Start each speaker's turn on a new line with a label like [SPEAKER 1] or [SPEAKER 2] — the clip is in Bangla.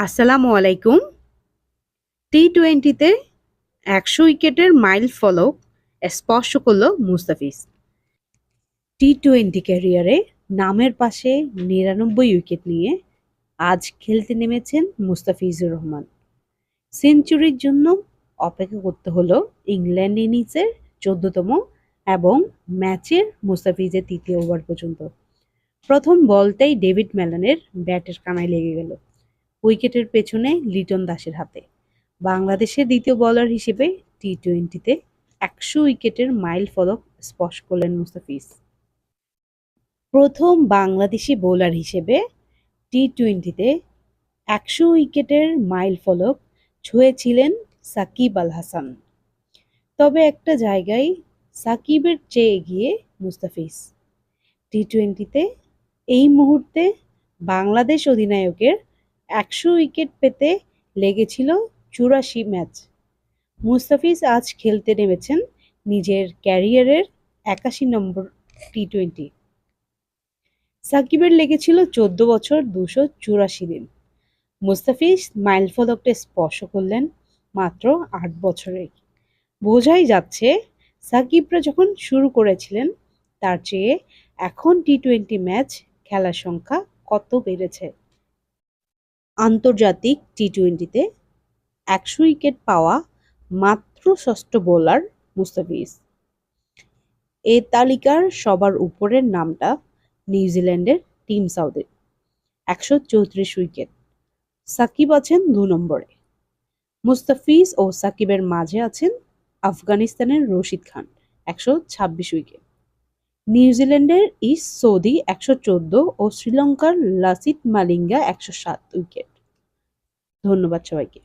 [SPEAKER 1] আসসালামু আলাইকুম। টি-20তে ১০০ উইকেটের মাইল ফলক স্পর্শ করল মুস্তাফিজ। টি-20 ক্যারিয়ারে নামের পাশে ৯৯ উইকেট নিয়ে আজ খেলতে নেমেছেন মুস্তাফিজুর রহমান। সেঞ্চুরির জন্য অপেক্ষা করতে হলো ইংল্যান্ড ইনিংসের ১৪তম এবং ম্যাচের মুস্তাফিজের ৩য় ওভার পর্যন্ত। প্রথম বলটাই ডেভিড ম্যালানের ব্যাটের কানায় লেগে গেল উইকেটের পেছনে লিটন দাসের হাতে। বাংলাদেশের দ্বিতীয় বোলার হিসেবে টি-20তে ১০০ উইকেটের মাইল ফলক স্পর্শ করলেন মুস্তাফিজ। প্রথম বাংলাদেশি বোলার হিসেবে টি-20তে ১০০ উইকেটের মাইল ফলক ছুঁয়েছিলেন সাকিব আল হাসান। তবে একটা জায়গায় সাকিবের চেয়ে এগিয়ে মুস্তাফিজ। টি-20তে এই মুহূর্তে বাংলাদেশ অধিনায়কের ১০০ উইকেট পেতে লেগেছিল ৮৪ ম্যাচ। মুস্তাফিজ আজ খেলতে নেমেছেন নিজের ক্যারিয়ারের ৮১ নম্বর টি-20। সাকিবের লেগেছিল ১৪ বছর ২৮৪ দিন। মুস্তাফিজ মাইলফলকটা স্পর্শ করলেন মাত্র ৮ বছরেই। বোঝাই যাচ্ছে সাকিবরা যখন শুরু করেছিলেন তার চেয়ে এখন টি-20 ম্যাচ খেলার সংখ্যা কত বেড়েছে। আন্তর্জাতিক টি-20তে ১০০ উইকেট পাওয়া মাত্র ষষ্ঠ বোলার মুস্তাফিজ। এ তালিকার সবার উপরের নামটা নিউজিল্যান্ডের টিম সাউথের ১৩৪ উইকেট। সাকিব আছেন ২ নম্বরে। মুস্তাফিজ ও সাকিবের মাঝে আছেন আফগানিস্তানের রশিদ খান ১২৬ উইকেট। নিউজিল্যান্ডের ইস্ট সৌদি ১১৪ ও শ্রীলঙ্কার লাসিথ মালিঙ্গা ১০৭ উইকেট। ধন্যবাদ সবাইকে।